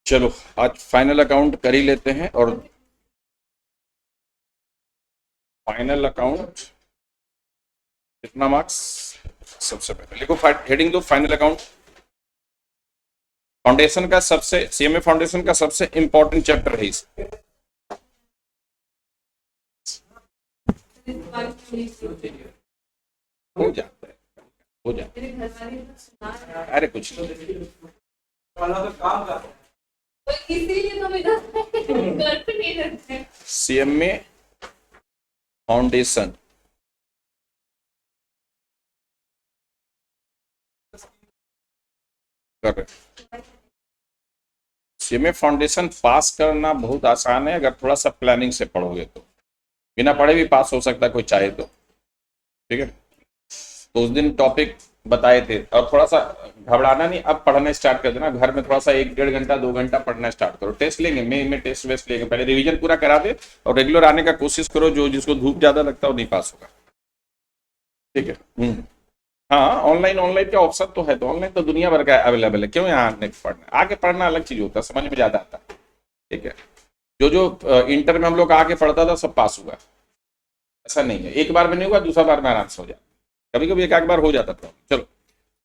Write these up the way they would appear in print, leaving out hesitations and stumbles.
चलो आज final account कर ही लेते हैं। और फाइनल अकाउंट कितना मार्क्स? सबसे पहले लिखो हेडिंग दो फाइनल अकाउंट। फाउंडेशन का सबसे सीएमए फाउंडेशन का सबसे इंपॉर्टेंट चैप्टर है इस हो जाता है, हो जाता है। अरे कुछ नहीं, इसीलिए तो मेरा घर पे नहीं रहते हैं। सीएमए फाउंडेशन कर रहे। सीएमए फाउंडेशन पास करना बहुत आसान है अगर थोड़ा सा प्लानिंग से पढ़ोगे तो। बिना पढ़े भी पास हो सकता है कोई चाहे तो, ठीक है। तो उस दिन टॉपिक बताए थे और थोड़ा सा घबराना नहीं, अब पढ़ना स्टार्ट कर देना। घर में थोड़ा सा 1-1.5 घंटा 2 घंटा पढ़ना स्टार्ट करो। टेस्ट लेंगे, मई में टेस्ट वेस्ट लेंगे, पहले रिवीजन पूरा करा दे और रेगुलर आने का कोशिश करो। जो जिसको धूप ज्यादा लगता है वो नहीं पास होगा, ठीक है। हाँ, ऑनलाइन ऑनलाइन का ऑप्शन तो है, तो ऑनलाइन तो दुनिया भर का अवेलेबल है। क्यों यहाँ नहीं पढ़ना? आगे पढ़ना अलग चीज होता है, समझ में ज्यादा आता है, ठीक है। जो जो इंटर में हम लोग आगे पढ़ता था सब पास हुआ, ऐसा नहीं है। एक बार में नहीं हुआ, दूसरा बार में आराम से हो जाता। कभी कभी एक बार हो जाता था। चलो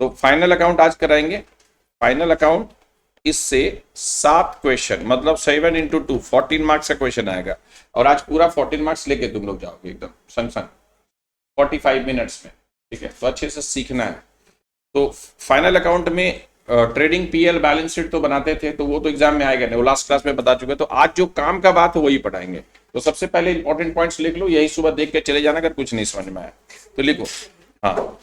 तो फाइनल अकाउंट आज कराएंगे। फाइनल अकाउंट इससे 7 क्वेश्चन मतलब 7 into 2 14 मार्क्स का क्वेश्चन आएगा। और आज पूरा 14 मार्क्स लेके तुम लोग जाओगे एकदम संग संग 45 मिनट्स में, ठीक है। तो अच्छे से सीखना है। तो फाइनल अकाउंट में ट्रेडिंग पीएल बैलेंस शीट तो बनाते थे, तो वो तो एग्जाम में आएगा नहीं, वो लास्ट क्लास में बता चुके। तो आज जो काम का बात है वही पढ़ाएंगे। तो सबसे पहले इंपॉर्टेंट पॉइंट्स लिख लो, यही सुबह देख के चले जाना अगर कुछ नहीं समझ में आया तो लिखो। हाँ,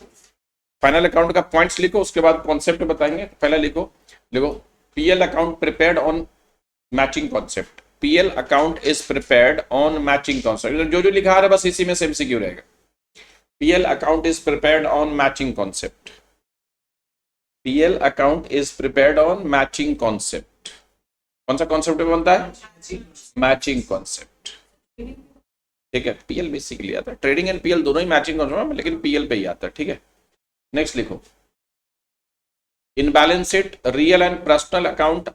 फाइनल अकाउंट का पॉइंट्स लिखो, उसके बाद कॉन्सेप्ट बताएंगे। पहले लिखो लिखो PL account prepared on matching concept. PL account is prepared on matching concept. जो जो लिखा है बस इसी में से एमसीक्यू रहेगा। PL account is prepared on matching concept. PL account is prepared on matching concept. कौन सा कॉन्सेप्ट बनता है? मैचिंग कॉन्सेप्ट, ठीक है। पीएल बेसिकली आता है, ट्रेडिंग एंड पीएल दोनों ही मैचिंग कॉन्सेप्ट, लेकिन पीएल पे ही आता है, ठीक है। नेक्स्ट लिखो in balance sheet real and personal account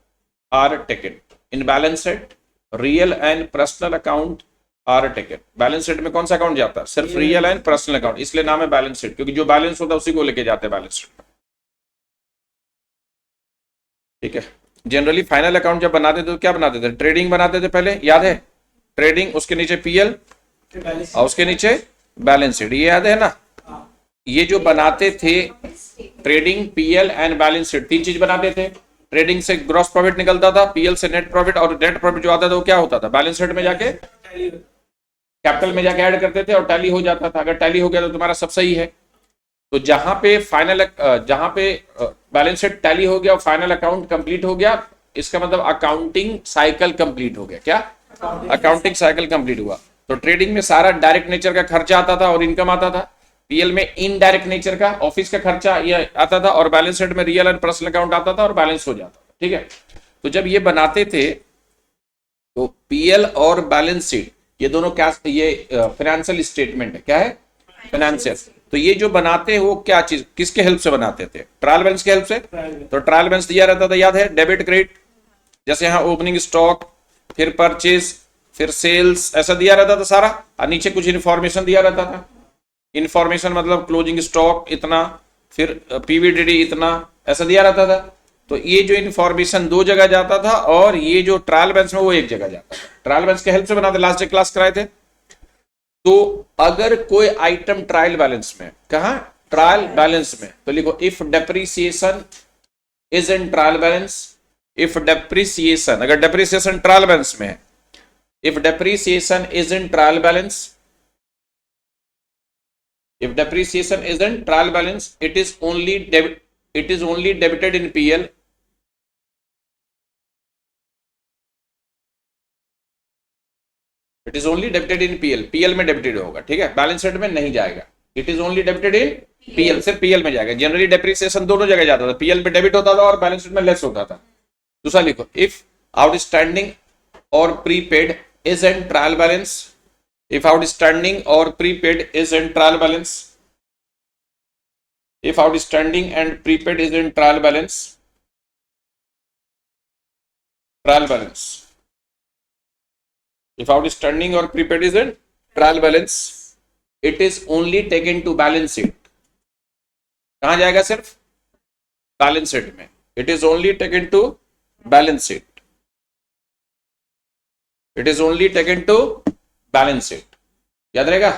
are taken. In balance sheet real and personal account are taken. Balance sheet में कौन सा अकाउंट जाता है? सिर्फ रियल एंड पर्सनल अकाउंट, इसलिए नाम है बैलेंस शीट, क्योंकि जो बैलेंस होता है उसी को लेके जाते हैं बैलेंस शीट, ठीक है। जनरली फाइनल अकाउंट जब बनाते थे तो क्या बनाते थे? ट्रेडिंग बनाते थे पहले, याद है? ट्रेडिंग, उसके नीचे पीएल और उसके नीचे बैलेंस शीट, ये याद है ना? ये जो बनाते थे trading PL and balance sheet, 3 चीज बनाते थे। ट्रेडिंग से ग्रॉस प्रॉफिट निकलता था, पीएल से नेट प्रॉफिट, और नेट प्रॉफिट जो आता था वो क्या होता था? बैलेंस शीट में जाके कैपिटल में जाके ऐड करते थे और टैली हो जाता था। अगर टैली हो गया तो तुम्हारा सब सही है। तो जहां पे जहां पे बैलेंस शीट टैली हो गया और फाइनल अकाउंट कंप्लीट हो गया, इसका मतलब अकाउंटिंग साइकिल कंप्लीट हो गया। क्या? अकाउंटिंग साइकिल कंप्लीट हुआ। तो ट्रेडिंग में सारा डायरेक्ट नेचर का खर्चा आता था और इनकम आता था। पीएल में इनडायरेक्ट नेचर का ऑफिस का खर्चा ये आता था, और बैलेंस शीट में रियल एंड पर्सनल अकाउंट आता था और बैलेंस हो जाता था, ठीक है। तो जब ये बनाते थे तो पीएल और बैलेंस शीट ये दोनों क्या? ये फाइनेंशियल स्टेटमेंट है। क्या है? फाइनेंशियल। तो ये जो बनाते हैं वो क्या चीज, किसके हेल्प से बनाते थे? ट्रायल बैलेंस के हेल्प से। तो ट्रायल बैलेंस दिया रहता था, याद है? डेबिट क्रेडिट, जैसे यहाँ ओपनिंग स्टॉक, फिर परचेज, फिर सेल्स, ऐसा दिया रहता था सारा। और नीचे कुछ इंफॉर्मेशन दिया रहता था। इंफॉर्मेशन मतलब क्लोजिंग स्टॉक इतना, फिर पीवीडीडी इतना, ऐसा दिया रहता था। तो ये जो इंफॉर्मेशन 2 जगह जाता था और ये जो ट्रायल बैलेंस में वो 1 जगह जाता था। ट्रायल बैलेंस के हेल्प से बनाते, लास्ट क्लास कराए थे। तो अगर कोई आइटम ट्रायल बैलेंस में, कहा? ट्रायल बैलेंस में, तो लिखो if depreciation is in trial balance. If depreciation, अगर डेप्रिसिएशन ट्रायल बैलेंस में है, if depreciation is in trial balance, if depreciation is in trial balance, it is only debited in PL. It is only debited in PL. PL में debited होगा, ठीक है। Balance sheet में नहीं जाएगा। It is only debited in PL, सिर्फ PL में जाएगा। जनरली डेप्रिसिएशन दोनों जगह जाता था, PL में डेबिट होता था और बैलेंस शीट में लेस होता था। दूसरा लिखो if outstanding or prepaid is in trial balance. If outstanding or prepaid is in trial balance, if outstanding and prepaid is in trial balance, trial balance. if outstanding or prepaid is in trial balance, it is only taken to balance sheet। कहां जाएगा? सिर्फ balance sheet में। it is only taken to balance sheet। it is only taken to balance sheet। याद रहेगा?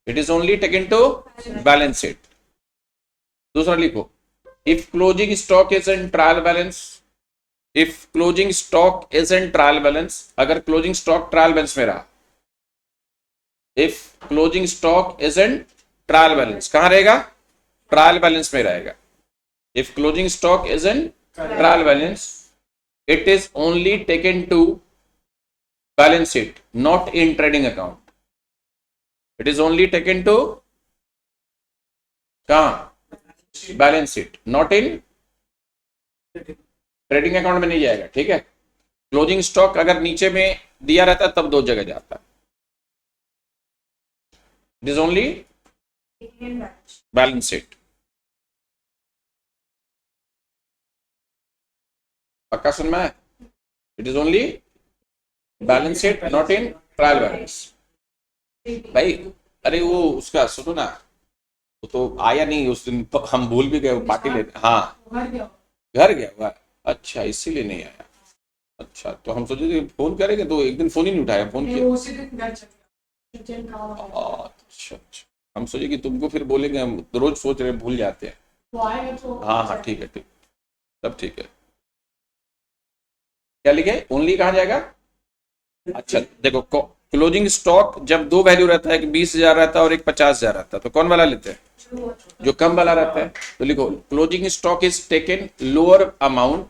it is only taken to balance sheet। दूसरा लिखो, if closing stock is in trial balance, if closing stock is in trial balance, अगर closing stock trial balance में रहा, if closing stock is in trial balance, कहां रहेगा? trial balance में रहेगा। if closing stock is in trial balance, it is only taken to balance sheet, not in trading account। it is only taken to कहां? Balance sheet, not in trading account में नहीं जाएगा। ठीक है, closing stock अगर नीचे में दिया रहता तब दो जगह जाता। It is only balance sheet. पक्का सुन में? It is only balance sheet, not in trial balance. भाई अरे वो उसका सुनो ना, वो तो आया नहीं उस दिन, हम भूल भी गए वो पार्टी लेने। हाँ, घर गया हुआ। अच्छा, इसीलिए नहीं आया। अच्छा, तो हम सोचे कि फोन करेंगे, तो एक दिन फोन ही नहीं उठाया। फोन किया, अच्छा, हम सोचे कि तुमको फिर बोलेंगे, हम तो रोज सोच रहे भूल जाते हैं। हाँ हाँ, ठीक है, ठीक, सब ठीक है। क्या लिखे? ओनली कहाँ जाएगा? अच्छा देखो, क्लोजिंग स्टॉक जब दो वैल्यू रहता है, एक 20,000 रहता है और एक 50,000 रहता है, तो कौन वाला लेते हैं? जो कम वाला रहता है। तो लिखो, closing stock is taken lower amount,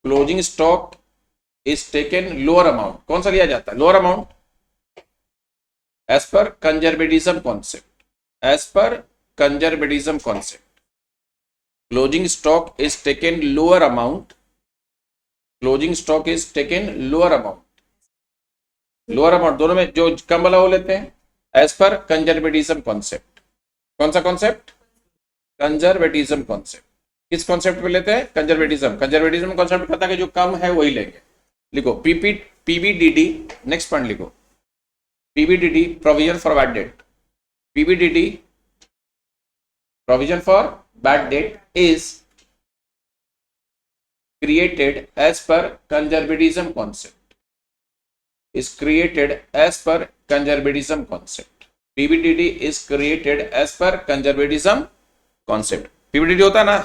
closing stock is taken lower amount. कौन सा लिया जाता है? Lower amount, as per conservatism concept. As per conservatism concept, closing stock is taken lower amount, closing stock is taken lower amount. Lower amount दोनों में जो कम वाला वो लेते हैं, एज पर कंजर्वेटिज्म कॉन्सेप्ट। कौन सा कॉन्सेप्ट? Conservatism concept. किस कॉन्सेप्ट पे लेते हैं? कंजर्वेटिज्म। कंजर्वेटिज्म कॉन्सेप्ट कहता है कि जो कम है वही लेंगे। लिखो पीबीडीडी, नेक्स्ट पॉइंट लिखो, PBDD provision for bad debt. PBDD provision for bad debt is created as per conservatism concept, is created as per conservatism concept। PBDD is created as per conservatism concept। PBDD होता है ना,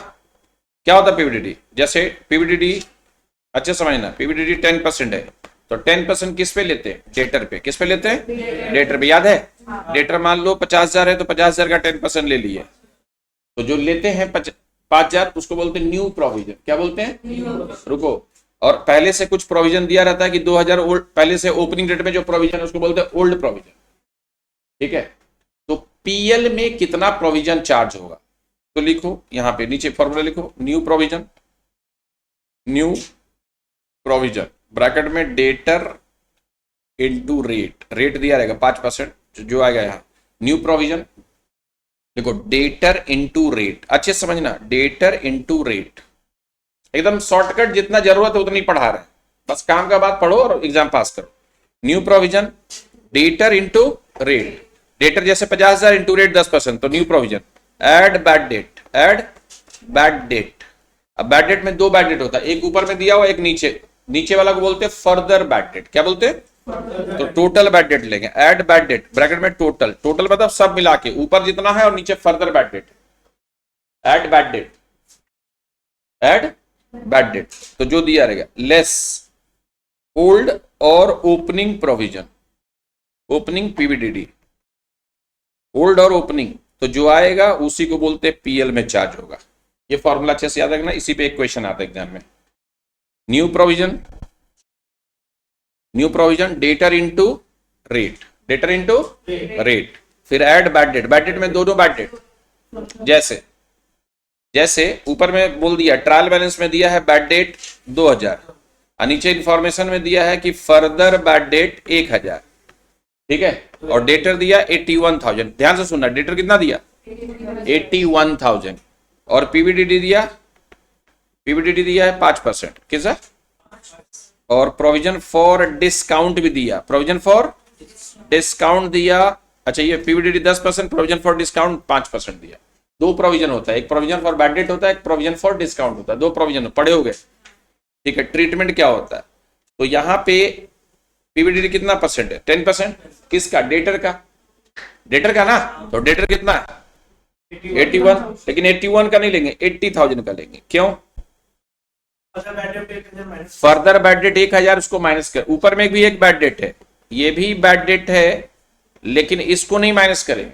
क्या होता है PBDD? जैसे PBDD अच्छे समझना, PBDD 10% है, तो 10% किस पे लेते हैं? डेटर पे। किस पे लेते हैं? डेटर पे। याद है? डेटर मान लो 50,000 है, तो 50,000 का 10% ले लिए, तो जो लेते हैं 5,000 उसको बोलते हैं न्यू प्रोविजन। क्या बोलते हैं? रुको, और पहले से कुछ प्रोविजन दिया रहता है कि 2,000 ओल्ड, पहले से ओपनिंग डेट में जो प्रोविजन है उसको बोलते हैं ओल्ड प्रोविजन। ठीक है, तो पीएल में कितना प्रोविजन चार्ज होगा? तो लिखो यहां पे नीचे फॉर्मूला लिखो, new provision, new provision bracket में डेटर इनटू रेट। रेट दिया रहेगा 5%, जो आएगा यहाँ न्यू प्रोविजन। देखो, डेटर इनटू रेट, अच्छे समझना, डेटर इनटू रेट। एकदम शॉर्टकट, जितना जरूरत है उतनी पढ़ा रहे हैं, बस काम का बात पढ़ो और एग्जाम पास करो। New provision, debtor into rate. Debtor जैसे 50,000 इंटू रेट 10%, तो new provision. Add bad debt, add bad debt. अब बैड डेट में दो बैड डेट होता है, एक ऊपर में दिया हुआ, एक नीचे। नीचे वाला को बोलते हैं फर्दर बैड डेट। क्या बोलते हैं? तो टोटल बैड डेट लेंगे। एड बैड डेट ब्रैकेट में टोटल, टोटल मतलब सब मिला के, ऊपर जितना है और नीचे further bad debt. Add bad debt, add bad debt, तो जो दिया रहेगा लेस ओल्ड और opening provision, opening PVDD, old और ओपनिंग, तो जो आएगा उसी को बोलते हैं पीएल में चार्ज होगा। ये फॉर्मूला अच्छे से याद रखना, इसी पे एक क्वेश्चन आता है एग्जाम में। New provision, new provision, debtor into rate, debtor into rate, फिर add bad debt. Bad debt में दोनों बैड डेट, जैसे जैसे ऊपर में बोल दिया ट्रायल बैलेंस में दिया है बैड डेट 2,000 और नीचे इंफॉर्मेशन में दिया है कि फर्दर बैड डेट 1,000। ठीक है, और डेटर दिया 81,000। ध्यान से सुनना, डेटर कितना दिया? 81,000। और पीवीडीडी दिया, पीवीडीडी दिया है 5%, किसा? और प्रोविजन फॉर डिस्काउंट भी दिया, प्रोविजन फॉर डिस्काउंट दिया। अच्छा, ये पीवीडीडी 10%, प्रोविजन फॉर डिस्काउंट 5% दिया। दो प्रोविजन होता है, एक प्रोविजन फॉर बैड डेट होता है, एक प्रोविजन फॉर डिस्काउंट होता है, दो प्रोविजन पढ़े होगे, ठीक है। ट्रीटमेंट क्या होता है? तो यहाँ पे पीवीडीडी कितना परसेंट है? 10%। किसका? डेटर का, डेटर का ना। तो डेटर कितना है? 81, लेकिन 81 का नहीं लेंगे, 80,000 का लेंगे। क्यों? फर्दर बैड डेट 1000, उसको माइनस कर। ऊपर में भी एक बैड डेट है, ये भी बैड डेट है, लेकिन इसको नहीं माइनस करेंगे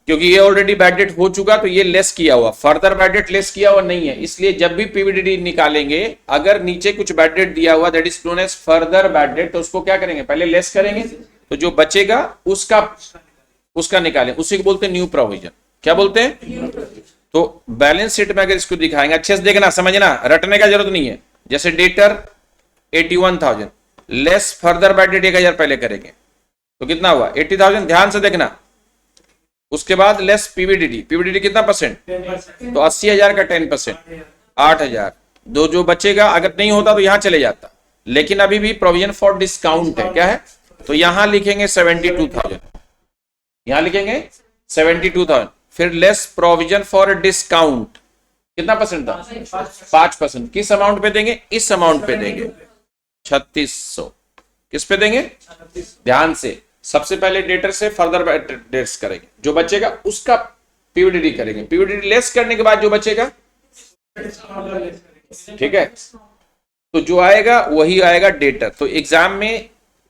क्योंकि ये ऑलरेडी बैड डेट हो चुका, तो ये लेस किया हुआ, फर्दर बैड डेट लेस किया हुआ नहीं है। इसलिए जब भी पीवीडीडी निकालेंगे, अगर नीचे कुछ बैड डेट दिया हुआ that is known as further bad debt, तो उसको क्या करेंगे? पहले लेस करेंगे, तो जो बचेगा उसका निकालें, उसी को बोलते हैं न्यू प्रोविजन। क्या बोलते हैं? तो बैलेंस शीट में अगर इसको दिखाएंगे, अच्छे से देखना, समझना, रटने का जरूरत नहीं है। जैसे debtor 81,000 less further bad date 1000 पहले करेंगे, तो कितना हुआ? 80,000। ध्यान से देखना, उसके बाद लेस पीवीडीडी, पीवीडीडी कितना परसेंट? तो 80,000 का 10%, 8,000। दो जो बचेगा, अगर नहीं होता तो यहां चले जाता, लेकिन अभी भी प्रोविजन फॉर डिस्काउंट है। क्या है? तो यहां लिखेंगे 72,000, यहां लिखेंगे 72,000। फिर लेस प्रोविजन फॉर डिस्काउंट कितना परसेंट था? 5%। किस अमाउंट पे देंगे? इस अमाउंट पे देंगे, 3600। किस पे देंगे? ध्यान से, सबसे पहले डेटर से फर्दर डेट्स करेंगे, जो बचेगा उसका पीवीडीडी करेंगे, पीवीडीडी लेस करने के बाद जो बचेगा, ठीक है, तो जो आएगा वही आएगा डेटर। तो एग्जाम में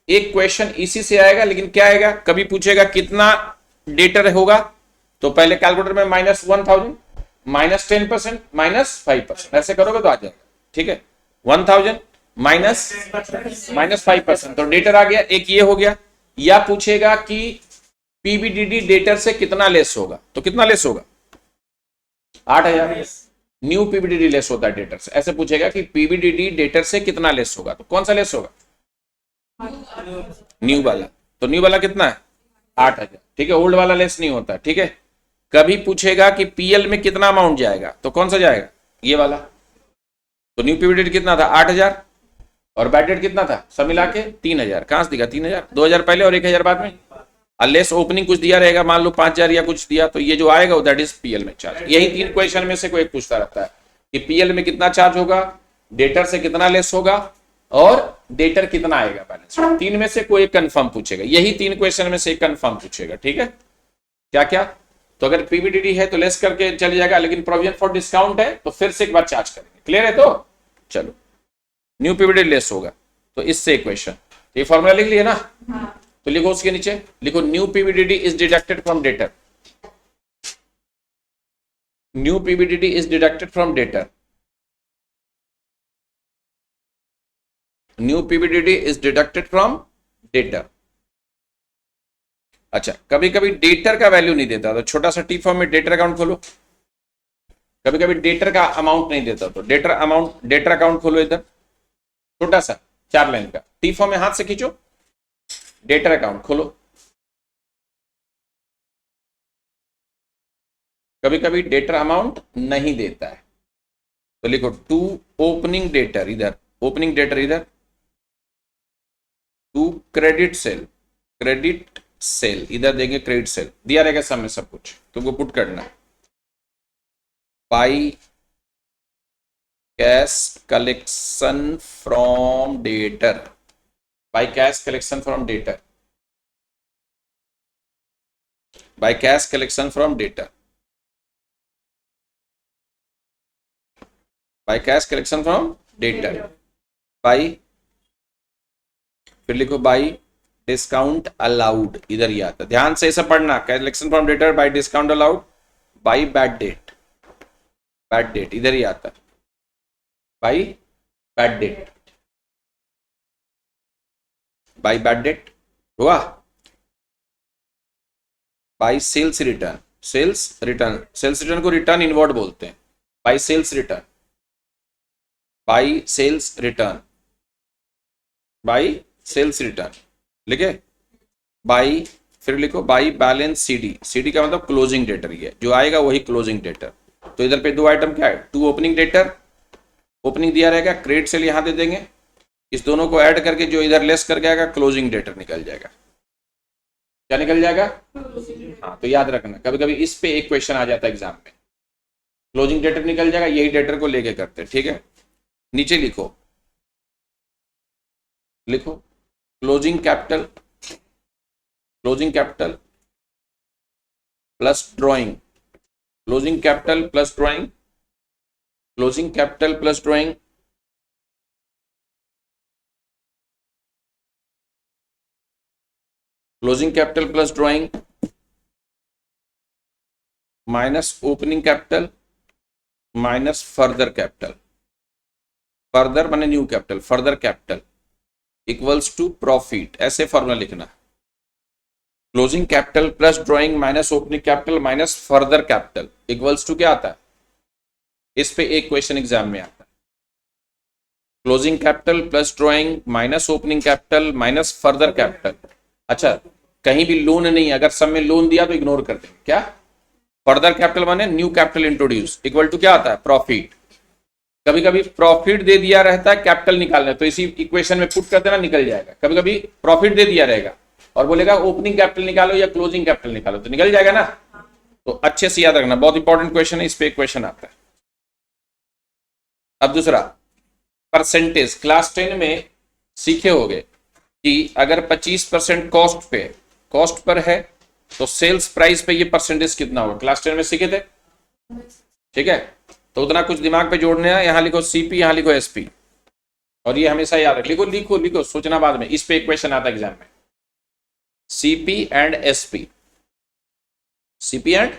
एक क्वेश्चन इसी से आएगा, लेकिन क्या आएगा? कभी पूछेगा कितना डेटर होगा, तो पहले कैलकुलेटर में -1000, -10%, -5%, ऐसे करोगे तो आ जाएगा, ठीक है। 1000 -5%, तो डेटर आ गया। एक ये हो गया। या पूछेगा कि पीवीडीडी डेटर से कितना लेस होगा, तो कितना लेस होगा? 8,000। न्यू पीवीडीडी लेस होता है डेटर से। ऐसे पूछेगा कि पीवीडीडी डेटर से कितना लेस होगा, तो कौन सा लेस होगा? न्यू वाला। तो न्यू वाला कितना है? 8,000, ठीक है। ओल्ड वाला लेस नहीं होता, ठीक है। कभी पूछेगा कि पीएल में कितना अमाउंट जाएगा, तो कौन सा जाएगा? ये वाला। तो न्यू पीवीडीडी कितना था? 8,000, और बैड डेट कितना था? सब मिला के 3,000। कहां से दिखा? 3,000, 2,000 पहले और 1,000 बाद में। लेस ओपनिंग कुछ दिया रहेगा, मान लो 5,000 या कुछ दिया, तो ये जो आएगा वो दैट इज पीएल में चार्ज। यही 3 क्वेश्चन में से कोई एक पूछता रहता है कि पीएल में कितना चार्ज होगा, डेटर से कितना लेस होगा, और डेटर कितना आएगा बैलेंस। 3 में से कोई एक कंफर्म पूछेगा, यही 3 क्वेश्चन में से एक कंफर्म पूछेगा, ठीक है। क्या क्या? तो अगर पीवीडीडी है तो लेस करके चल जाएगा, लेकिन प्रोविजन फॉर डिस्काउंट है तो फिर से एक बार चार्ज करेंगे। क्लियर है? तो चलो, न्यू पीवीडीडी लेस होगा, तो इससे इक्वेशन, ये फॉर्मूला लिख लिया ना। तो लिखो उसके नीचे, लिखो new PVDD is deducted from debtor, new PVDD is deducted from debtor, new PVDD is deducted from debtor. अच्छा, कभी कभी डेटर का वैल्यू नहीं देता, तो छोटा सा टी फॉर्म में डेटर अकाउंट खोलो। कभी कभी डेटर का अमाउंट नहीं देता, तो डेटर अमाउंट, डेटर अकाउंट खोलो इधर, छोटा सा 4 लाइन का। टी फॉर्म में हाथ से खींचो, डेटर अकाउंट खोलो। कभी कभी डेटर अमाउंट नहीं देता है, तो लिखो टू ओपनिंग डेटर, इधर ओपनिंग डेटर, इधर to credit sale, credit sale इधर देंगे, क्रेडिट सेल दिया रहेगा सब में सब कुछ, तुमको पुट करना है। By cash collection from debtor, by cash collection from debtor, by cash collection from debtor, by cash collection from debtor, by, फिर लिखो बाई डिस्काउंट अलाउड, इधर ही आता। ध्यान से इसे पढ़ना, collection from debtor by discount allowed, by bad debt, bad debt इधर ही आता, by bad debt, by bad debt हुआ। By sales return, sales return, sales return को रिटर्न इनवर्ड बोलते हैं, by sales return, by sales return, by sales return लिखे, by, फिर लिखो बाई बैलेंस सीडी, सीडी का मतलब क्लोजिंग डेटर, ही है जो आएगा वही क्लोजिंग डेटर, तो इधर पे दो आइटम क्या है, टू ओपनिंग डेटर, ओपनिंग दिया रहेगा, क्रेडिट सेल यहां दे देंगे, इस दोनों को ऐड करके जो इधर लेस करके आएगा क्लोजिंग डेटर निकल जाएगा। क्या निकल जाएगा? हाँ, तो याद रखना कभी कभी इस पे एक क्वेश्चन आ जाता है एग्जाम में, क्लोजिंग डेटर निकल जाएगा, यही डेटर को लेके करते हैं। ठीक है, नीचे लिखो, लिखो closing capital, closing capital plus drawing, closing capital plus drawing, closing capital plus drawing, closing capital plus drawing minus opening capital minus further capital, further माने new capital, further capital equals to profit, ऐसे formula लिखना। Closing capital plus drawing minus opening capital minus further capital equals to क्या आता है, इस पे एक question exam में आता है, closing capital plus drawing minus opening capital minus further capital. अच्छा, कहीं भी लोन नहीं, अगर सब में लोन दिया तो इग्नोर कर देंगे। क्या? फर्दर कैपिटल माने new capital introduce equal to क्या आता है, प्रॉफिट। कभी कभी प्रॉफिट दे दिया रहता है, कैपिटल निकालना, तो इसी इक्वेशन में पुट कर देना, निकल जाएगा। कभी कभी प्रॉफिट दे दिया रहेगा और बोलेगा ओपनिंग कैपिटल निकालो या क्लोजिंग कैपिटल निकालो, तो निकल जाएगा ना। तो अच्छे से याद रखना, बहुत इंपॉर्टेंट क्वेश्चन है, इस पे क्वेश्चन आता है। अब दूसरा परसेंटेज, क्लास 10 में सीखे होगे कि अगर 25% कॉस्ट पर है तो सेल्स प्राइस पे ये परसेंटेज कितना होगा, क्लास 10 में सीखे थे। ठीक है, तो उतना कुछ दिमाग पे जोड़ने है, यहां लिखो सीपी, यहां लिखो एसपी, और ये हमेशा याद रख, लिखो लिखो लिखो, सोचना बाद में, इस पे एक क्वेश्चन आता है एग्जाम में, CP and SP, CP and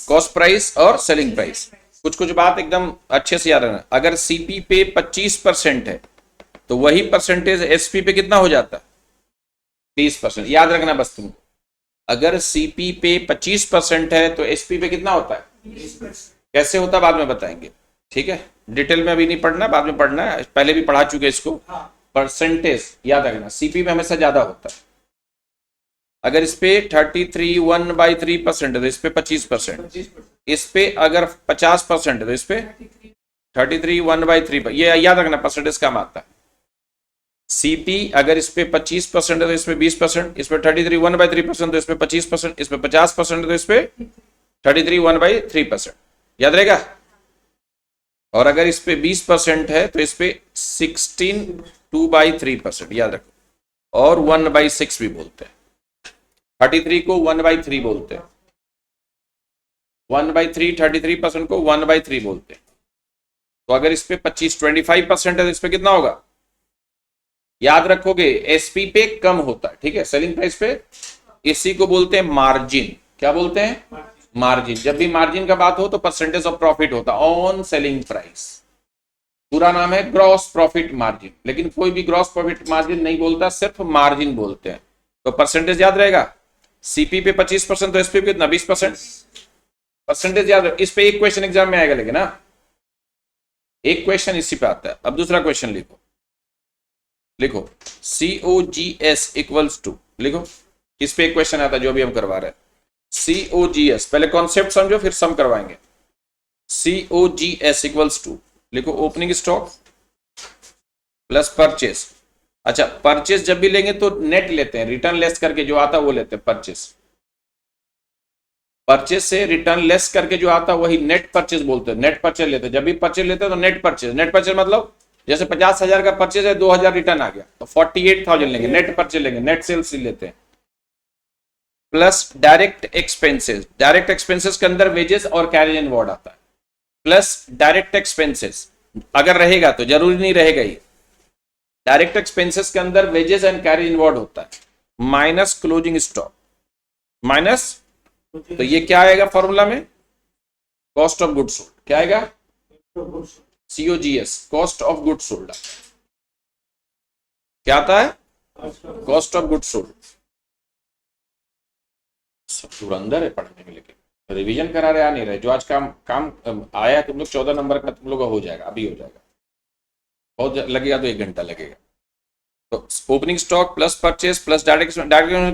cost price और सेलिंग प्राइस। कुछ कुछ बात एकदम अच्छे से याद रखना, अगर सीपी पे 25% है तो वही परसेंटेज एसपी पे कितना हो जाता है, 20%। याद रखना बस तुमको, अगर सीपी पे 25% है तो एसपी पे कितना होता है, 20%। कैसे होता है बाद में बताएंगे। ठीक है, डिटेल में अभी नहीं पढ़ना, बाद में पढ़ना है, पहले भी पढ़ा चुके इसको। परसेंटेज याद रखना, सीपी में हमेशा ज्यादा होता है। अगर इस पे 33 है तो इस पे 25%, इस पे अगर 50% है तो इस पे 33 ये याद रखना, परसेंटेज कम आता है। सीपी अगर इस पे 25% है तो इस पे 20%, इस पे 33 तो इस पे 25%, इस पे 50% है तो इस पे 33 याद रहेगा। और अगर इस पे 20% है तो इस पे 16 याद रखो, और 1/6 भी बोलते हैं, 33 को 1/3 बोलते हैं, 1/3 33% को 1/3 बोलते हैं। तो अगर इस पे 25 है तो इस पे कितना होगा, याद रखोगे एसपी पे कम होता है। ठीक है, सेलिंग प्राइस पे, इसी को बोलते हैं मार्जिन। क्या बोलते हैं, मार्जिन। जब भी मार्जिन का बात हो तो परसेंटेज ऑफ प्रॉफिट होता है ऑन सेलिंग प्राइस, पूरा नाम है ग्रॉस प्रॉफिट मार्जिन, लेकिन कोई भी ग्रॉस प्रॉफिट मार्जिन नहीं बोलता, सिर्फ मार्जिन बोलते हैं। तो परसेंटेज याद रहेगा, सीपी पे 25% तो एसपी पे कितना, 20%। परसेंटेज याद, इस पे एक क्वेश्चन एग्जाम में आएगा, लेकिन ना एक क्वेश्चन इसी पे आता है। अब दूसरा क्वेश्चन लिखो, लिखो COGS इक्वल्स टू, लिखो, इस पे एक क्वेश्चन आता है जो भी हम करवा रहे हैं। COGS, पहले कॉन्सेप्ट समझो फिर सम करवाएंगे। COGS इक्वल्स टू, लिखो ओपनिंग स्टॉक प्लस परचेस। अच्छा, परचेस जब भी लेंगे तो नेट लेते हैं, रिटर्न लेस करके जो आता है वो लेते हैं परचेस। परचेस से रिटर्न लेस करके जो आता है वही नेट परचेस बोलते हैं, नेट परचेस लेते हैं। जब भी परचेस लेते हैं तो नेट परचेस, नेट परचेस मतलब जैसे 50,000 का परचेज है, 2,000 रिटर्न आ गया तो 48,000 लेंगे, नेट परचेज लेंगे, नेट सेल्स लेते हैं। Plus direct expenses, direct expenses के अंदर वेजेस और कैरेज एंड वार्ड आता है, प्लस डायरेक्ट एक्सपेंसेस अगर रहेगा तो, जरूरी नहीं रहेगा ही, डायरेक्ट एक्सपेंसेस के अंदर wages and carriage and ward होता है, माइनस क्लोजिंग स्टॉक, माइनस, तो ये क्या आएगा फॉर्मूला में, कॉस्ट ऑफ गुड्स सोल्ड। क्या आएगा, COGS, cost of goods sold. क्या आता है, कॉस्ट ऑफ गुड्स सोल्ड। सब धुरंधर है पढ़ने में, लेकिन रिवीजन करा रहे, आ नहीं रहे। जो आज काम आया तुम लोग 14 नंबर का, तुम लोग हो जाएगा, अभी हो जाएगा, बहुत लगेगा तो 1 घंटा लगेगा। तो opening stock plus purchase plus direct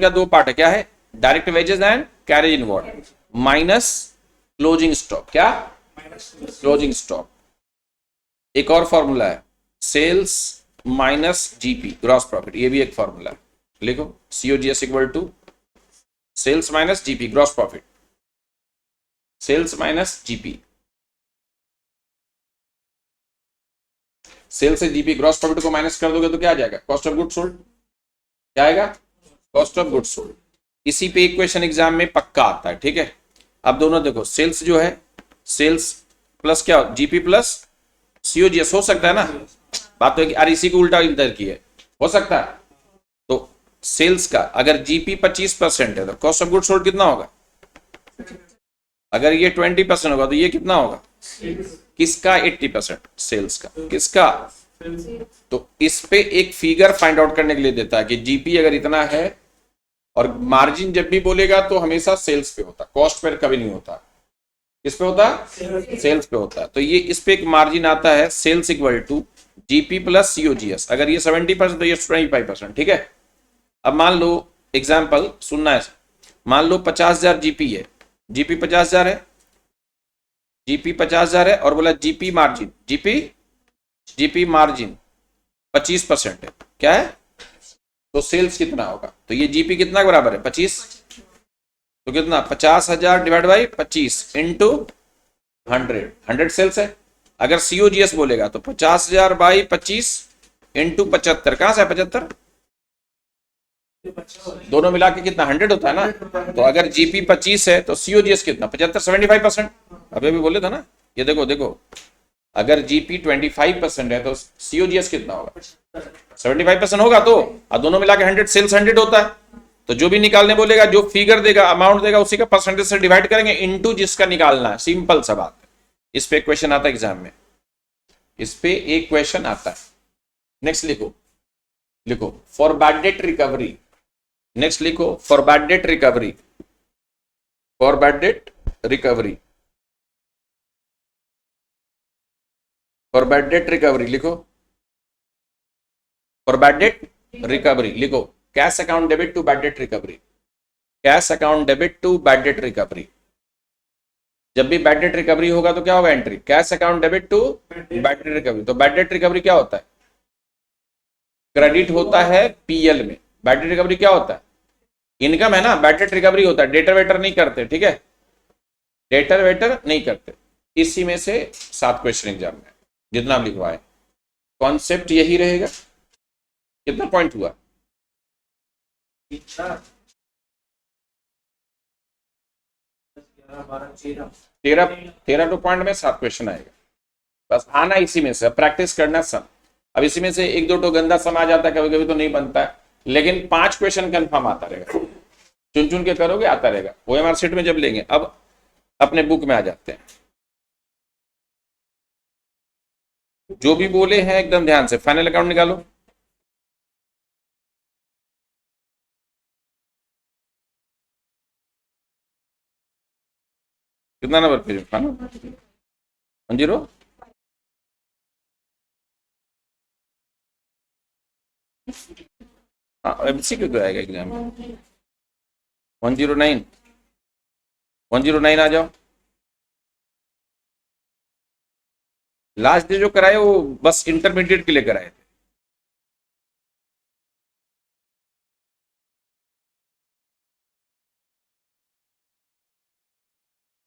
का 2 पार्ट है, क्या है, direct wages and carriage inward, minus closing stock. क्या, क्लोजिंग स्टॉक। एक और फॉर्मूला है sales minus GP gross profit, ये भी एक फॉर्मूला है, लिखो COGS equal to sales minus GP gross profit, sales minus GP, sale से जीपी ग्रॉस प्रॉफिट को माइनस कर दोगे तो क्या आ जाएगा, कॉस्ट ऑफ गुड सोल्ड, क्या आएगा, कॉस्ट ऑफ गुड सोल्ड। इसी पे एक क्वेश्चन एग्जाम में पक्का आता है, ठीक है। अब दोनों देखो, सेल्स जो है सेल्स प्लस क्या जीपी प्लस सीओजीएस हो सकता है ना, बात तो है कि यार इसी को उल्टा इधर की है, हो सकता है। तो सेल्स का अगर जीपी 25% है तो कॉस्ट ऑफ गुड सोल्ड कितना होगा, अगर ये 20% होगा तो ये कितना होगा, किसका 80%, सेल्स का, किसका। तो इस पे एक फिगर फाइंड आउट करने के लिए देता है कि जीपी अगर इतना है, और मार्जिन जब भी बोलेगा तो हमेशा सेल्स पे होता, कॉस्ट पर कभी नहीं होता, किस पे होता, सेल्स पे होता है। तो ये इस पे एक मार्जिन आता है sales equal to GP plus COGS, अगर ये 70% तो ये 25%, ठीक है। अब मान लो एग्जाम्पल सुनना है, मान लो 50,000 जीपी है, जीपी 50,000 है, जीपी 50,000 है, और बोला जीपी मार्जिन, जीपी मार्जिन 25% है, क्या है, तो सेल्स कितना होगा, तो ये जीपी कितना के बराबर है 25, तो कितना 50,000 डिवाइड बाई 25 इंटू 100 सेल्स है। अगर सीओजीएस बोलेगा तो 50,000 बाई 25 इंटू 75, कहां से है 75, दोनों मिला के कितना 100 होता है ना। तो अगर जीपी 25 है तो सीओजीएस कितना 75, 75%, अभी भी बोले था ना। ये देखो देखो, अगर जीपी 25% है तो सीओजीएस कितना होगा 75% होगा, तो दोनों मिला के 100, सेल्स 100 होता है, तो जो भी निकालने बोलेगा, जो फिगर देगा, अमाउंट देगा, उसी का परसेंटेज से डिवाइड करेंगे इनटू जिसका निकालना है, सिंपल सा बात है। इस पे क्वेश्चन आता है एग्जाम में, इस पे एक क्वेश्चन आता है। नेक्स्ट लिखो, लिखो for bad debt recovery, next लिखो for bad debt recovery, for bad debt recovery, for bad debt recovery लिखो, फॉर बैड डेट रिकवरी लिखो, cash account debit to bad debt recovery, cash account debit to bad debt recovery. जब भी bad debt recovery होगा तो क्या होगा entry, cash account debit to bad debt recovery. तो bad debt recovery क्या होता है, क्रेडिट होता है पीएल में, बैड डेट रिकवरी क्या होता है, इनकम है ना, बैड डेट रिकवरी होता है, डेटर वेटर नहीं करते, ठीक है, डेटर वेटर नहीं करते। इसी में से 7 क्वेश्चन एग्जाम में जितना लिखवाए, कॉन्सेप्ट यही रहेगा। कितना पॉइंट हुआ, 13 टू पॉइंट में 7 क्वेश्चन आएगा, बस आना इसी में से, प्रैक्टिस करना सब। अब इसी में से 1-2 तो गंदा सम आ जाता है, कभी कभी तो नहीं बनता है, लेकिन 5 क्वेश्चन कंफर्म आता रहेगा, चुन चुन के करोगे आता रहेगा। ओएमआर सीट में जब लेंगे, अब अपने बुक में आ जाते हैं, जो भी बोले हैं एकदम ध्यान से। फाइनल अकाउंट निकालो, कितना नंबर पेज फाइनल 10, हाँ एमसीक्यू तो आएगा एग्जाम में 109, 109 आ जाओ। लास्ट डे जो कराए वो बस इंटरमीडिएट के लिए कराए थे।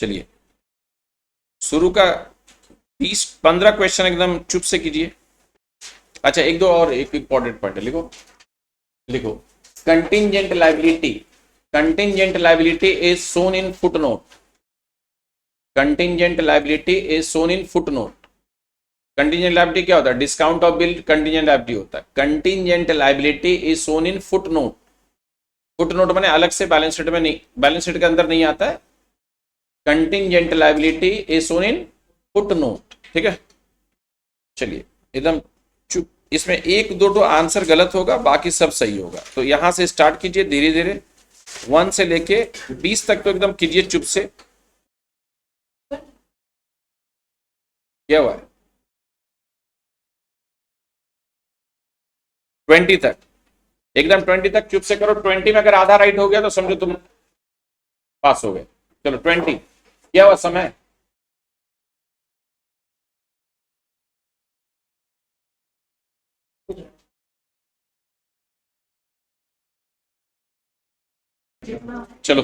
चलिए शुरू का 30-15 क्वेश्चन एकदम चुप से कीजिए। अच्छा एक दो और एक इंपॉर्टेंट पॉइंट है, लिखो, लिखो contingent liability, contingent liability is shown in footnote, contingent liability is shown in footnote. Contingent liability क्या होता है, discount of bill contingent liability होता है। Contingent liability is shown in footnote, footnote माने अलग से बैलेंस शीट में नहीं, बैलेंस शीट के अंदर नहीं आता है। Contingent liability is shown in footnote, ठीक है। चलिए एकदम चुप, इसमें 1-2 तो आंसर गलत होगा, बाकी सब सही होगा। तो यहां से स्टार्ट कीजिए धीरे धीरे, 1 से लेके 20 तक तो एकदम कीजिए चुप से। क्या हुआ है 20 तक, एकदम 20 तक चुप से करो। 20 में अगर आधा राइट हो गया तो समझो तुम पास हो गए। चलो 20, क्या हुआ समय, चलो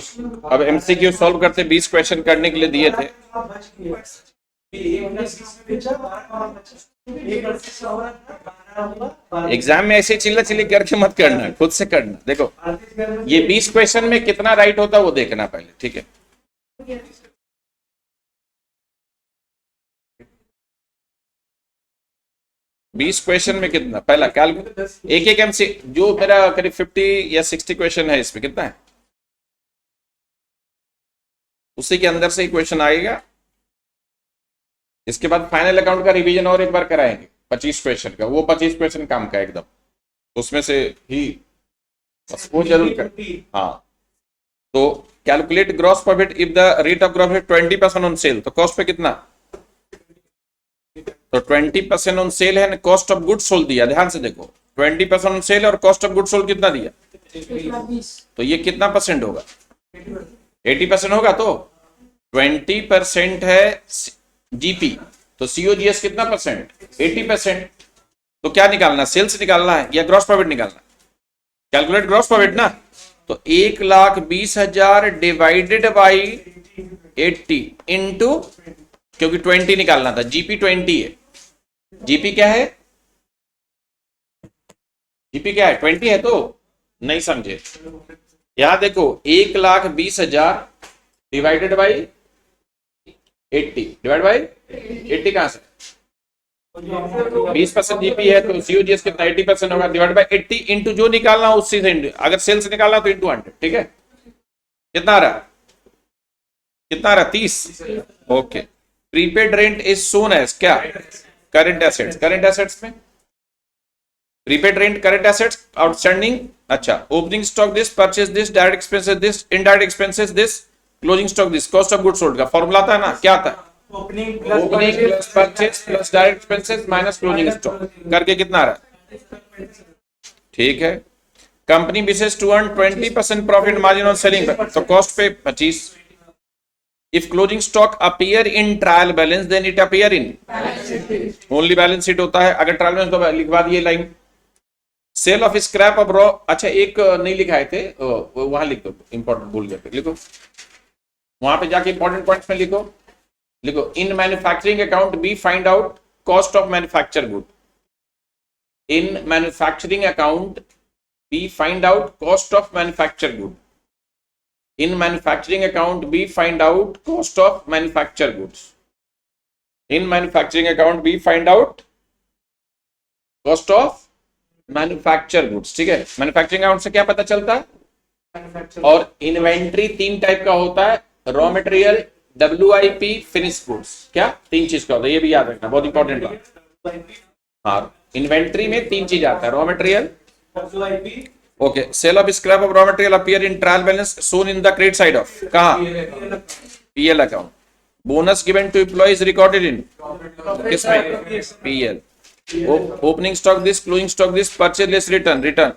अब एमसीक्यू सॉल्व करते। 20 क्वेश्चन करने के लिए दिए थे। एग्जाम में ऐसे चिल्ला चिल्ली करके मत करना, खुद से करना। देखो ये 20 क्वेश्चन में कितना राइट होता है वो देखना पहले, ठीक है। बीस क्वेश्चन में कितना, पहला कैलकुलेट एक एक एमसी, जो मेरा करीब 50 या 60 क्वेश्चन है, इसमें कितना है, उसी के अंदर से ही क्वेश्चन आएगा। इसके बाद फाइनल अकाउंट का रिवीजन और एक बार कराएंगे 25 क्वेश्चन का। वो 25 क्वेश्चन काम का एकदम, उसमें से ही बस वो जरूर कर। हाँ, तो calculate gross profit if the rate of gross profit 20% on sale, तो कॉस्ट पे कितना, तो 20% ऑन सेल है, कॉस्ट ऑफ गुड सोल्ड दिया। ध्यान से देखो 20% ऑन सेल और कॉस्ट ऑफ गुड सोल्ड कितना दिया, तो ये कितना परसेंट होगा, 80% होगा। तो 20% है जीपी, तो सीओजीएस कितना परसेंट, 80%। तो क्या निकालना, सेल्स निकालना है या ग्रॉस प्रॉफिट निकालना, कैलकुलेट ग्रॉस प्रॉफिट ना। तो 1,20,000 डिवाइडेड बाई 80 इंटू, क्योंकि 20 निकालना था, जीपी 20 है। जीपी क्या है, जीपी क्या है, 20 है। तो नहीं समझे, यहां देखो 1,20,000 डिवाइडेड बाई 80, डिवाइड बाई 80 कहां से, 20% जीपी है तो सीओजीएस कितना 80% होगा, डिवाइड बाई 80 इंटू जो निकालना उसी से, अगर सेल्स निकालना तो इंटू 100, ठीक है। कितना आ रहा, कितना आ रहा, 30। Okay, prepaid rent is shown as क्या, करंट एसेट्स। करंट एसेट्स में prepaid rent current assets, outstanding. अच्छा, opening stock this, purchase this, direct expenses this, indirect expenses this, closing stock this. Cost of goods sold का formula आता है ना, क्या आता है, opening plus purchase plus direct expenses minus closing stock करके कितना आ रहा है, ठीक है। Company wishes to earn 20% profit margin on selling, तो कॉस्ट पे 25। If closing stock appear in trial balance, then it appear in only balance sheet होता है। अगर ट्रायल बैलेंस तो लिखवा दिए line. Sale of scrap of raw, अच्छा एक नहीं लिखाए थे, वहां लिख दो, इंपॉर्टेंट भूल गए थे, लिखो वहां पे जाके इंपॉर्टेंट पॉइंट्स में लिखो। लिखो in manufacturing account be find out cost of manufacture good. In manufacturing account be find out cost of manufacture good. In manufacturing account, we find out cost of manufacture goods. In manufacturing account, we find out cost of manufacture goods. ठीक है, manufacturing account से क्या पता चलता है। और inventory 3 type का होता है, raw material, WIP, finish goods. क्या 3 चीज का होता है, ये भी याद रखना, बहुत इंपॉर्टेंट बात। हाँ, इन्वेंट्री में 3 चीज आता है, raw material, WIP। Okay, sale of scrap of raw material appear in trial balance shown in the credit side of, कहां, PL account. Bonus given to employees recorded in किसमें, PL. Opening stock this, closing stock this, purchase less return, return.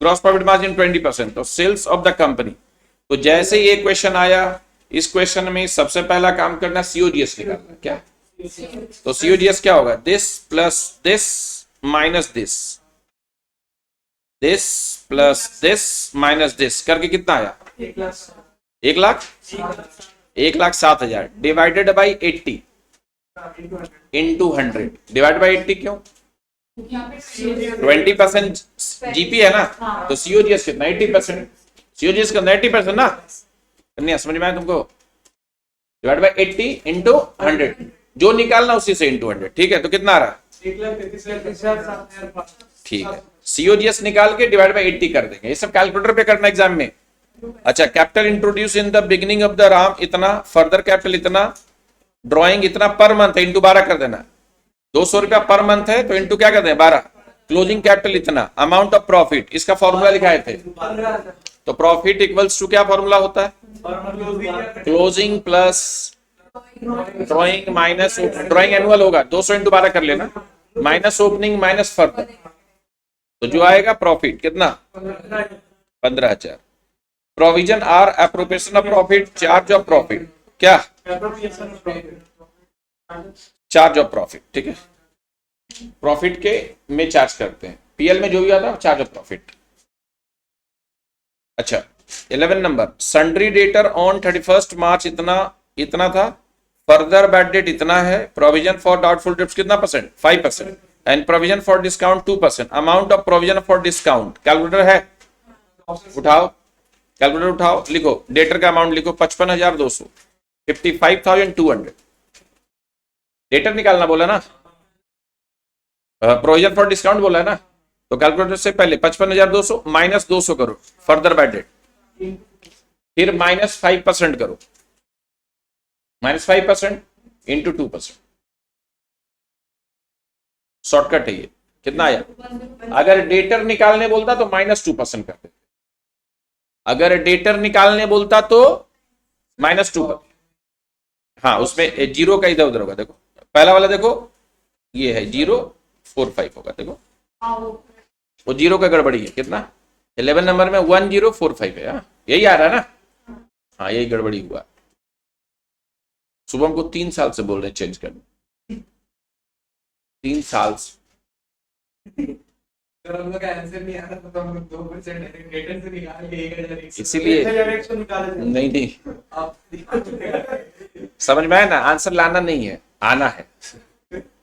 Gross profit margin 20%, तो sales of the company. तो जैसे ये question आया, इस question में सबसे पहला काम करना सीओजीएस निकालना। क्या, तो सीओजीएस क्या होगा, this plus this minus this, this plus this minus this करके कितना आया, 1,07,000 divided by 80 into 100 divide by 80। क्यों, 20% जीपी है ना, तो सीओजीएस कितना 80%, सीओजीएस कितना 80% ना, कन्या समझ में आया तुमको। डिवाइड बाई 80 इंटू 100, जो निकालना उसी से इंटू 100, ठीक है। तो कितना आ रहा है, 1,33,7,000। ठीक है, सीओजीएस निकाल के डिवाइड बाय 80 कर देंगे, ये सब कैलकुलेटर पे करना एग्जाम में। अच्छा, capital introduce in the beginning of the Ram इतना, फर्दर कैपिटल इतना, ड्राइंग इतना पर मंथ है, इंटू 12 कर देना। 200 रुपया पर मंथ है तो इंटू क्या कर दें 12। क्लोजिंग कैपिटल इतना, अमाउंट ऑफ प्रॉफिट, इसका फॉर्मूला लिखाए थे, तो प्रॉफिट इक्वल्स टू क्या फॉर्मूला होता है, closing plus drawing minus, drawing annual होगा, 200 इंटू 12 कर लेना, माइनस ओपनिंग माइनस फर्दर, तो जो आएगा प्रॉफिट कितना 15,000। Provision are appropriation of profit, charge of profit, क्या चार्ज ऑफ प्रॉफिट, ठीक है। प्रॉफिट के में चार्ज करते हैं, पीएल में जो भी आता है चार्ज ऑफ प्रॉफिट। अच्छा 11 नंबर, सन्ड्री डेटर ऑन 31 मार्च इतना था, फर्दर बैड डेट इतना है, प्रोविजन फॉर डाउटफुल डेट्स कितना percent 5%, and provision for discount 2%, amount of provision for discount calculator है, उठाओ कैलकुलेटर उठाओ, लिखो डेटर का अमाउंट लिखो 55,200, 55,200। डेटर निकालना बोला ना, प्रोविजन फॉर डिस्काउंट बोला है ना, तो कैलकुलेटर से पहले 55,200 माइनस 200 करो फर्दर बैड डेट, फिर -5% करो, -5% इंटू 2%, शॉर्टकट है ये। कितना आया? अगर डेटर निकालने बोलता तो -2% करते, अगर डेटर निकालने बोलता तो -2%। हाँ उसमें जीरो का इधर उधर होगा, देखो पहला वाला देखो ये है 045 होगा, देखो वो जीरो का गड़बड़ी है, कितना 11 नंबर में 1045 है, यही आ रहा है ना, हाँ यही गड़बड़ी हुआ। शुभम को 3 साल से बोल रहे चेंज करने, 3 साल से। इसीलिए नहीं नहीं समझ में आया ना, आंसर लाना नहीं है, आना है।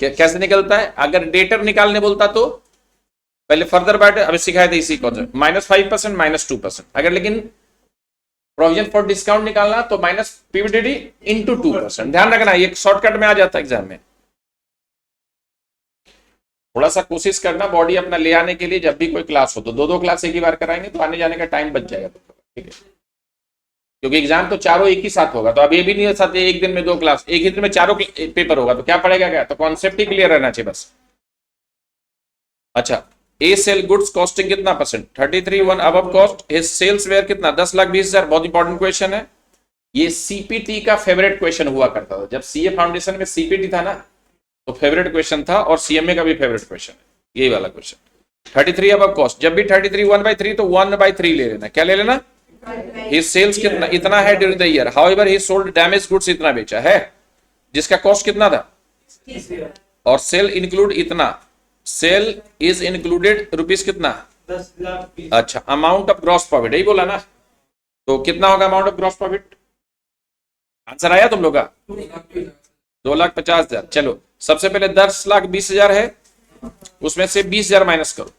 कैसे निकलता है? अगर डेटर निकालने बोलता तो पहले फर्दर बैड, अभी सिखाया था इसी कॉन्सेप्ट, -5% -2%। अगर लेकिन प्रोविजन फॉर डिस्काउंट निकालना तो माइनस पीवीडीडी इंटू 2%। ध्यान रखना ये शॉर्टकट में आ जाता है एग्जाम में। थोड़ा सा कोशिश करना बॉडी अपना ले आने के लिए, जब भी कोई क्लास हो तो 2-2 क्लास एक ही बार कराएंगे तो आने जाने का टाइम बच जाएगा, ठीक है, क्योंकि एग्जाम तो चारों एक ही साथ होगा, तो अब ये भी नहीं हो सकता एक दिन में 2 क्लास, एक ही दिन में चारों पेपर होगा, तो क्या पड़ेगा, क्या तो कॉन्सेप्ट ही क्लियर रहना चाहिए बस। अच्छा ए सेल गुड्स कॉस्टिंग कितना percent 33 above cost, his sales were कितना 10,20,000। बहुत इंपॉर्टेंट क्वेश्चन है ये, सीपीटी का फेवरेट क्वेश्चन हुआ करता था जब सीए फाउंडेशन में सीपीटी था ना, तो फेवरेट क्वेश्चन था, और सीएमए का भी फेवरेट क्वेश्चन है यही वाला क्वेश्चन। 33 अबव कॉस्ट, जब भी 33 1/3 तो 1/3 ले लेना, क्या ले लेना, हिज सेल्स कितना इतना है during the year, however he sold damage goods इतना बेचा है, जिसका कॉस्ट कितना था, और सेल इंक्लूड इतना, सेल इज इंक्लूडेड रुपीज कितना 10 लाख। अच्छा अमाउंट ऑफ ग्रॉस प्रॉफिट यही बोला ना, तो कितना होगा amount of gross profit, answer आया तुम लोग का 2,50,000। चलो सबसे पहले 10,20,000 है, उसमें से 20,000 माइनस करो,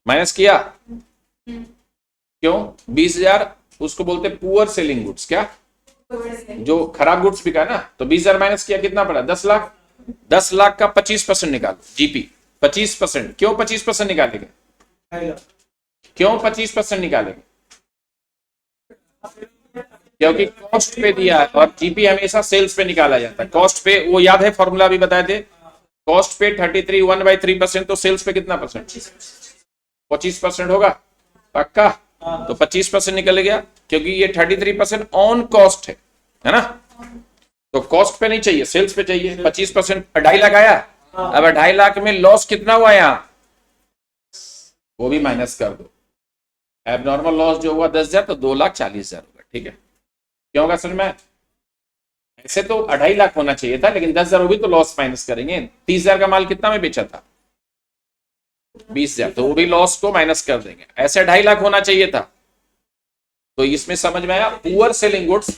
माइनस किया क्यों, 20,000 उसको बोलते पुअर सेलिंग गुड्स, क्या जो खराब गुड्स बिका ना, तो 20,000 माइनस किया कितना पड़ा 10 लाख। 10 लाख का 25% निकालो जीपी, 25%। क्यों 25% निकालेंगे, क्यों 25% निकालेंगे, क्योंकि कॉस्ट पे दिया है और जीपी हमेशा सेल्स पे निकाला जाता है, कॉस्ट पे वो याद है फॉर्मूला भी बताए थे, कॉस्ट पे 33 1/3%, तो सेल्स पे कितना परसेंट 25% होगा पक्का, तो 25% निकल गया, क्योंकि ये 33% ऑन कॉस्ट है ना, तो कॉस्ट पे नहीं चाहिए सेल्स पे चाहिए। 25% 2.5 लाख आया, अब 2.5 लाख में लॉस कितना हुआ यहाँ, वो भी माइनस कर दो, एबनॉर्मल लॉस जो हुआ 10,000 तो 2,40,000 होगा, ठीक है, क्यों होगा समझ में, ऐसे तो 2.5 लाख होना चाहिए था, लेकिन 10,000 वो भी तो लॉस माइनस करेंगे। 30,000 का माल कितना में बेचा था 20,000, तो वो भी लॉस को माइनस कर देंगे, ऐसे 2.5 लाख होना चाहिए था। तो इसमें समझ में आया poor selling goods,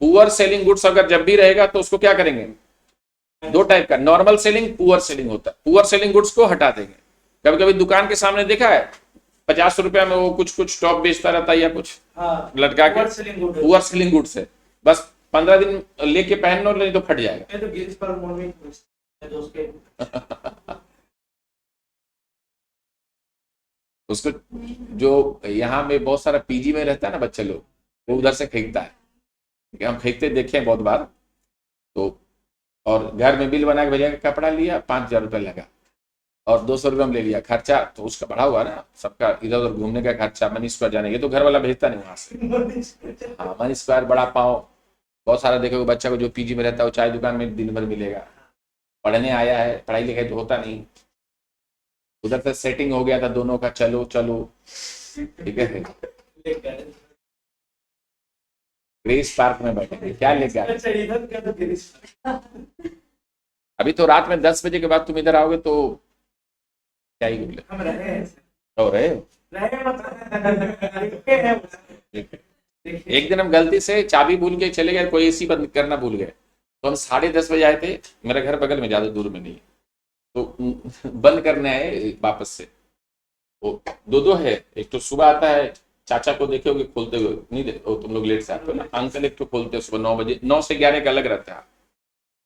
poor selling goods अगर जब भी रहेगा तो उसको क्या करेंगे, 2 टाइप का, नॉर्मल सेलिंग पुअर सेलिंग होता है, पुअर सेलिंग गुड्स को हटा देंगे। कभी कभी दुकान के सामने देखा है 50 रुपया में वो कुछ टॉप बेचता रहता है या कुछ लटका के, पुअर सेलिंग गुड्स है, बस 15 दिन लेके पहन लो नहीं तो फट जाएगा। तो गिल्स पर मॉर्निंग तो उसके उसको जो यहाँ में बहुत सारा पीजी में रहता है ना बच्चे लोग, वो उधर से खरीदता है, हम खरीदते देखे हैं बहुत बार, तो और घर में बिल बना के भेजा, कपड़ा लिया 5,000 रुपया लगा और 200 रुपया में ले लिया खर्चा, तो उसका बढ़ा हुआ ना, सबका इधर उधर घूमने का खर्चा, मनी स्क्वायर जाने के, तो घर वाला भेजता नहीं वहां से। हाँ मनी स्क्वायर बड़ा पाओ, बहुत सारा देखोगे बच्चा को जो पीजी में रहता है वो चाय दुकान में दिन भर मिलेगा, पढ़ने आया है, पढ़ाई लिखाई तो होता नहीं, उधर से सेटिंग हो गया था दोनों का, चलो चलो ठीक है, ग्रेस पार्क में बैठेंगे, क्या लेके आए अभी तो रात में 10 बजे के बाद तुम इधर आओगे तो क्या ही बोले। हम रहे हैं सर, हो रहे हो। रहे मतलब रुके हैं वो सर। देखिए एक दिन हम गलती से चाबी भूल के चले गए, कोई एसी बंद करना भूल गए, तो हम 10:30 बजे आए थे। मेरा घर बगल में, ज्यादा दूर में नहीं है, तो बंद करने आए वापस से। वो दो है, एक तो सुबह आता है, चाचा को देखे होगे खोलते हुए, नहीं देखो तुम लोग लेट से आते हो ना, अंकल एक तो खोलते हैं सुबह 9 बजे, 9 से 11 का अलग रहता है,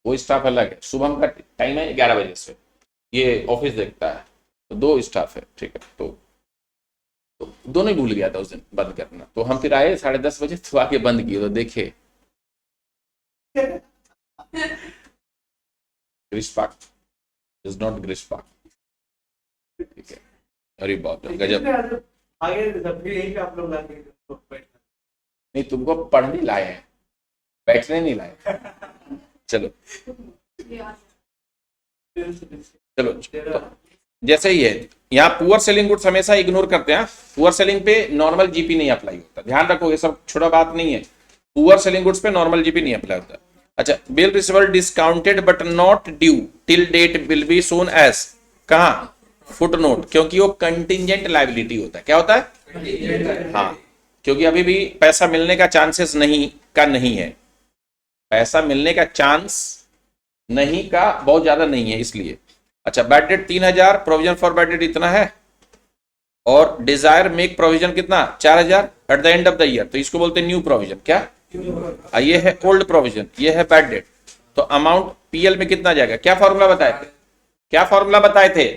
वो स्टाफ अलग है। शुभम का टाइम है 11 बजे से, ये ऑफिस देखता है, तो 2 स्टाफ है, ठीक है। तो दोनों ही भूल गया था उस दिन बंद करना, तो हम फिर आए 10:30 बजे, तो आके बंद किए, तो देखे Greece park is not Greece park, ठीक है। अरे बाप रे गजब। आगे जब भी यही पे आप लोग लाके तो बैठना। नहीं, तुमको पढ़ने लाए हैं, बैठने नहीं लाए। चलो चलो, तो जैसे ही है यहाँ पुअर सेलिंग गुड्स हमेशा इग्नोर करते हैं। पुअर सेलिंग पे नॉर्मल जीपी नहीं अप्लाई होता, ध्यान रखो, ये सब छोटा बात नहीं है। पुअर सेलिंग गुड्स पे नॉर्मल जीपी नहीं अप्लाई होता। अच्छा, bill receivable discounted but not due till date will be shown as, कहाँ, फुटनोट, क्योंकि वो कंटिंजेंट लायबिलिटी होता है। क्या होता है? हाँ, क्योंकि अभी भी पैसा मिलने का चांसेस नहीं है, पैसा मिलने का चांस नहीं का बहुत ज्यादा नहीं है, इसलिए। अच्छा, bad debt 3000, provision for bad date इतना है, और डिजायर मेक प्रोविजन कितना 4000 at the end of the year, तो इसको बोलते हैं न्यू प्रोविजन। क्या? ये है ओल्ड प्रोविजन, ये है बैड डेट। तो अमाउंट पीएल में कितना जाएगा? क्या फॉर्मूला बताए थे? क्या फॉर्मूला बताए थे?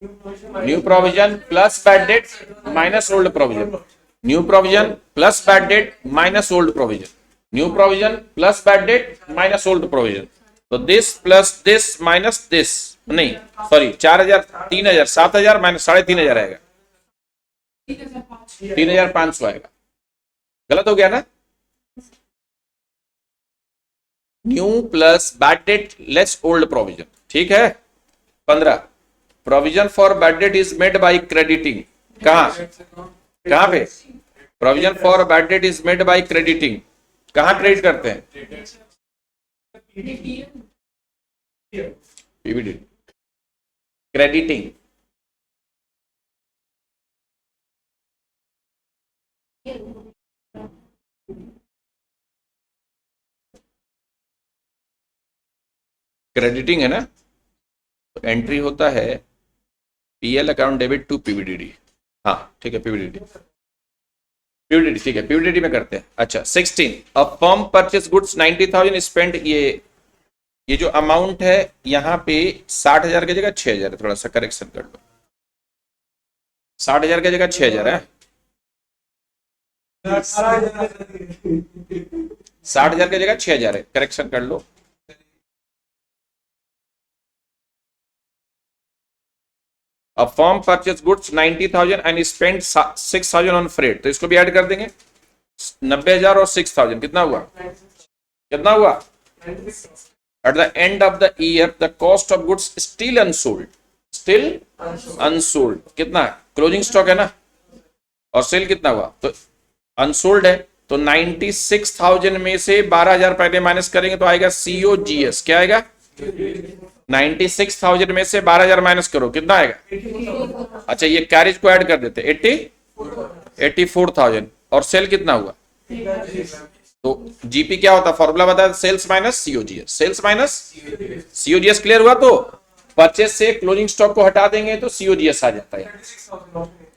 New provision plus bad debt minus old provision, new provision plus bad debt minus old provision, new provision plus bad debt minus old provision. तो this plus this minus this, नहीं sorry, 4000, 3000, 7000 minus 3500 आएगा, 3500 आएगा। गलत हो गया ना? New plus bad debt less old provision, ठीक है। 15, provision for bad debt is made by crediting, कहां पे? Provision for bad debt is made by crediting, कहां क्रेडिट करते हैं? PVD, crediting. क्रेडिटिंग है ना, तो एंट्री होता है पीएल अकाउंट डेबिट टू पीवीडीडी। हाँ ठीक है, पीवीडीडी ठीक है, पीवीडीडी में करते हैं। अच्छा, 16, a firm purchase goods 90,000 spend, ये जो अमाउंट है यहाँ पे 60,000 की जगह 6,000 है, थोड़ा सा करेक्शन कर लो, 60,000 की जगह 6,000 है, 60,000 की जगह 6,000 है, करेक्शन कर लो। A firm purchase goods 90,000 and spent 6,000 on freight, तो इसको भी ऐड कर देंगे। 90,000 और 6,000 कितना हुआ? कितना हुआ? At the end of the year, the cost of goods still unsold, कितना? क्लोजिंग स्टॉक है ना, और सेल कितना हुआ? तो अनसोल्ड है, तो 96,000 में से 12,000 पहले माइनस करेंगे तो आएगा COGS। क्या आएगा? 96,000 में से 12,000 माइनस करो, कितना आएगा? अच्छा, ये कैरेज को ऐड कर देते, 84,000, और सेल कितना हुआ? तो जीपी क्या होता है? फॉर्मूला बताया, sales minus COGS, sales minus COGS. Clear हुआ? तो परचेस से क्लोजिंग स्टॉक को हटा देंगे तो सीओजीएस आ जाता है।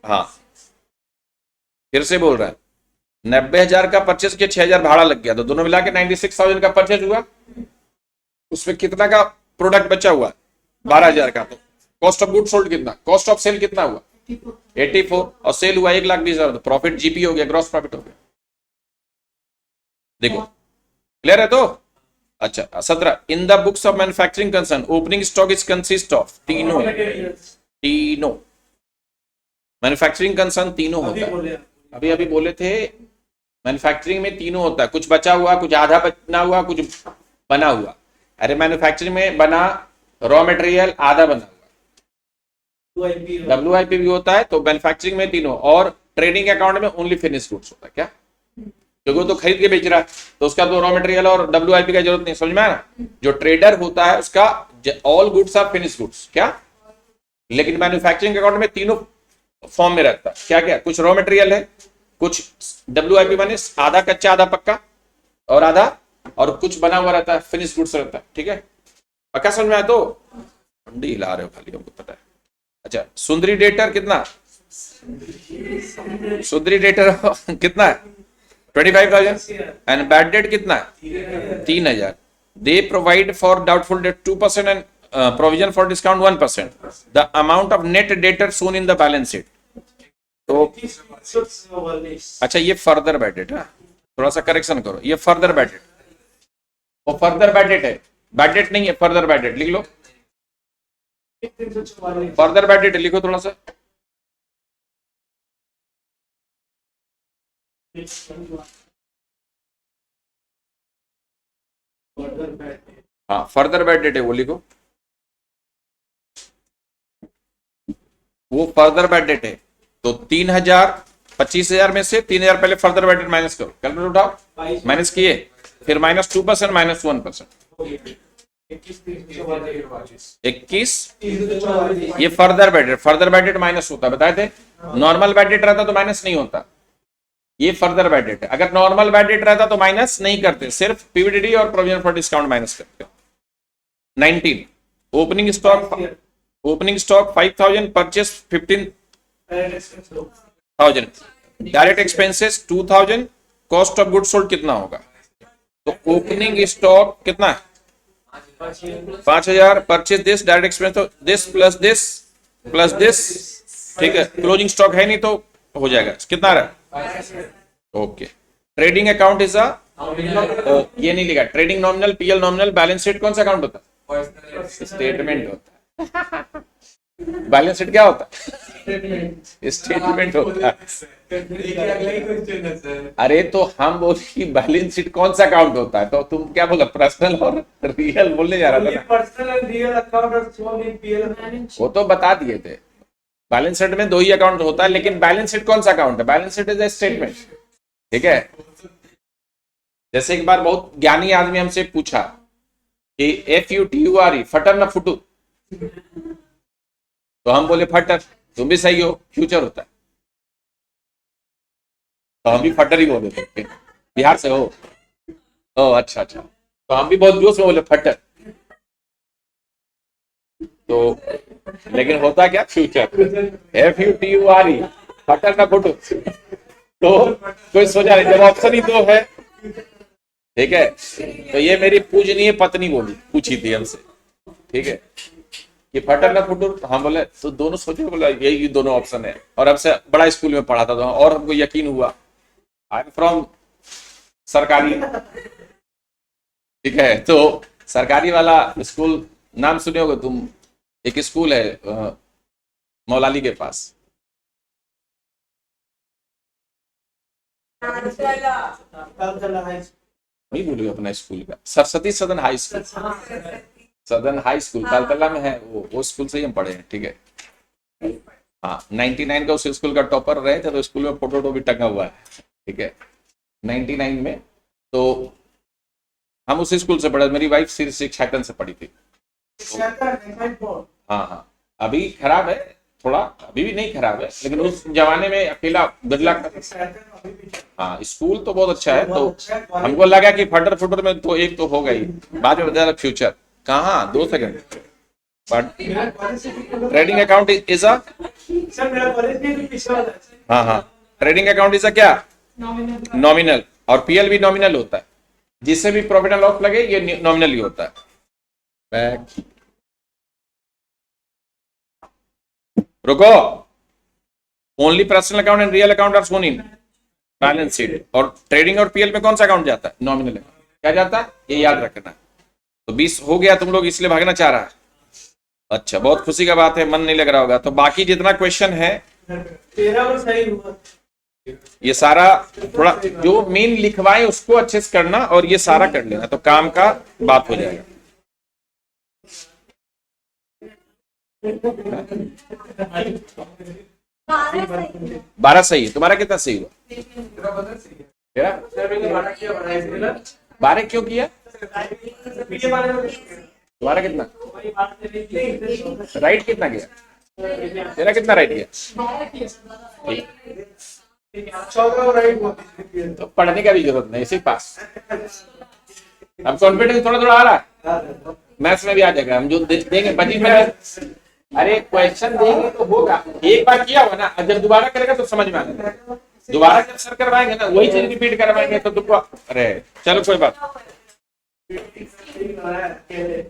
हाँ, फिर से बोल रहा है, 90,000 का परचेस किया, 6,000 भाड़ा लग गया, तो दोनों मिला के 96,000 का परचेस हुआ। उसमें कितना का प्रोडक्ट बचा हुआ? 12,000 का। तो कॉस्ट ऑफ गुड सोल्ड कितना? कॉस्ट ऑफ सेल कितना हुआ? 84, और सेल हुआ 1,20,000, तो प्रॉफिट जीपी हो गया, ग्रॉस प्रॉफिट हो गया। देखो क्लियर है? तो अच्छा, 17, in the books of manufacturing concern opening stock is consist of तीनों मैन्युफैक्चरिंग कंसर्न तीनों होता है। अभी अभी बोले थे मैन्युफैक्चरिंग में तीनों होता है, कुछ बचा हुआ, कुछ आधा बना हुआ, कुछ बना हुआ। अरे मैन्युफैक्चरिंग में बना रॉ मटेरियल आधा बना हुआ, WIP भी होता है। तो मैन्युफैक्चरिंग में तीनों, और ट्रेडिंग अकाउंट में ओनली फिनिश गुड्स होता है। क्या? क्योंकि वो तो खरीद के बेच रहा है, तो उसका तो रॉ मटेरियल और WIP का जरूरत नहीं, समझ में आया ना। जो ट्रेडर होता है उसका all goods are finish goods, क्या, लेकिन मैन्युफैक्चरिंग अकाउंट में तीनों फॉर्म में रहता है। क्या क्या, कुछ रॉ मटेरियल है, कुछ WIP माने आधा कच्चा आधा पक्का और आधा, और कुछ बना हुआ रहता है, फिनिश गुड्स रहता है। ठीक है, पक्का समझ में आया? तो ठंडी हिला रहे हो खाली, हमको पता है। अच्छा, सुंदरी डेटर कितना, सुंदरी डेटर कितना है 25,000 एंड बैड डेट कितना है 3,000। They provide for doubtful debt 2% and provision for discount 1%। The amount of net debtor shown in the balance sheet. तो अच्छा, ये फर्दर बैड डेट है, थोड़ा सा करेक्शन करो, ये फर्दर बैड डेट, वो फर्दर बैड डेट है, बैड डेट नहीं है, फर्दर बैड डेट लिख लो, फर्दर बैड डेट लिखो थोड़ा सा। हाँ, फर्दर बैड डेट है वो लिखो, वो फर्दर बैड डेट है। तो 3,000 25,000 में से 3,000 पहले फर्दर बैड डेट माइनस करो, कैलकुलेटर उठाओ, माइनस किए, फिर -2% -1%, 21। ये further bad date, further bad debt minus होता है, बताए थे। नॉर्मल बैड डेट रहता तो माइनस नहीं होता, ये फर्दर बैड डेट है। अगर नॉर्मल बैड डेट रहता तो माइनस नहीं करते, सिर्फ PVDD और प्रोविजन फॉर डिस्काउंट माइनस करते। 19 opening stock, opening stock 5,000, purchase 15,000, direct expenses 2,000, cost of goods sold कितना होगा? तो ओपनिंग स्टॉक कितना है 5,000, परचेस दिस, डायरेक्ट एक्सपेंस तो दिस प्लस दिस, ठीक है। क्लोजिंग स्टॉक है नहीं तो हो जाएगा, कितना रहा? ओके। ट्रेडिंग अकाउंट इज ये नहीं लिखा, trading nominal, PL nominal, balance sheet कौन सा अकाउंट होता है? स्टेटमेंट होता है। बैलेंस शीट क्या होता है? स्टेटमेंट होता है। अरे तो हम बोले कि बैलेंस शीट कौन सा अकाउंट होता है, तो तुम क्या बोला, पर्सनल और रियल बोलने जा रहा था ना? पर्सनल एंड रियल अकाउंट और shown in PL। वो तो बता दिए थे, बैलेंस शीट में 2 ही अकाउंट होता है, लेकिन बैलेंस शीट कौन सा अकाउंट है? Balance sheet is a statement, ठीक है। जैसे एक बार बहुत ज्ञानी आदमी हमसे पूछा कि FUTURE, फटर ना फुटू, तो हम बोले फटर, तुम भी सही हो, फ्यूचर होता है, तो हम भी फटर ही बोले थे, बिहार से हो। ओ अच्छा, तो हम भी बहुत जोश में बोले फटर, तो लेकिन होता क्या फ्यूचर, FUTURE, फटर ना फुटू। तो कोई सोचा नहीं, जब ऑप्शन ही 2 है, ठीक है। तो ये मेरी पूजनीय पत्नी पूछी थी हमसे, ठीक है, कि फटर ना फुटू, तो हम बोले तो दोनों सोचे, बोला यही दोनों ऑप्शन है। और हमसे बड़ा स्कूल में पढ़ा था, तो और हमको यकीन हुआ, आई एम फ्रॉम सरकारी, ठीक है। तो सरकारी वाला स्कूल नाम सुने होगे तुम, एक स्कूल है मौलाली के पास, नहीं भूलिए अपना स्कूल का, सरस्वती सदन हाई स्कूल, सदन हाई स्कूल तालतला में है, वो स्कूल से ही हम पढ़े हैं, ठीक है। हाँ, 99 का उस स्कूल का टॉपर रहे थे, तो स्कूल में फोटो भी टंगा हुआ है, ठीक है, 99 में। तो हम उस स्कूल से पढ़े, मेरी वाइफ श्री शिक्षाटन से पढ़ी थी। हाँ, अभी खराब है थोड़ा, अभी भी नहीं खराब है, लेकिन उस जमाने में अकेला बिरला का, हाँ स्कूल तो बहुत अच्छा है। तो हमको लगा कि फटर में तो एक तो होगा ही, बाद में बताया फ्यूचर, कहाँ 2 second. Trading account is a, हाँ, ट्रेडिंग अकाउंट इज अ क्या, नॉमिनल, और PL भी नॉमिनल होता है, जिससे भी प्रॉफिट एंड लॉस लगे ये नॉमिनल ही होता है। बैक रुको, only personal account and real account are shown in balance sheet, और ट्रेडिंग और PL में कौन सा अकाउंट जाता है? Nominal account. क्या जाता है ये याद रखना। तो 20 हो गया, तुम लोग इसलिए भागना चाह रहा है, अच्छा बहुत खुशी का बात है, मन नहीं लग रहा होगा। तो बाकी जितना क्वेश्चन है 13 सही हुआ, ये सारा थोड़ा जो मेन लिखवाए उसको अच्छे से करना, और ये सारा कर लेना, तो काम का बात हो जाएगा। 12 सही है, तुम्हारा कितना सही हुआ? तेरा सर मैंने 12 किया, 12 इसके ना 12 क्यों किया? पीछे 12 में तुम्हारा कितना? वही बात नहीं। राइट कितना गया? तेरा कितना राइट गया? 14 राइट होती है। तो पढ़ने का भी जरूरत नहीं, सिर्फ पास। अब कॉन्फिडेंस थोड़ा थोड़ा आ रहा है, मैथ्स में भी आ जाएगा। हम जो देंगे 25 में, अरे क्वेश्चन देंगे तो होगा। एक बार किया हुआ ना, जब दोबारा करेगा तो समझ में आएगा। दोबारा जब सर करवाएंगे ना, वही चीज रिपीट करवाएंगे तो तुमको, अरे चलो कोई बात। ठीक है।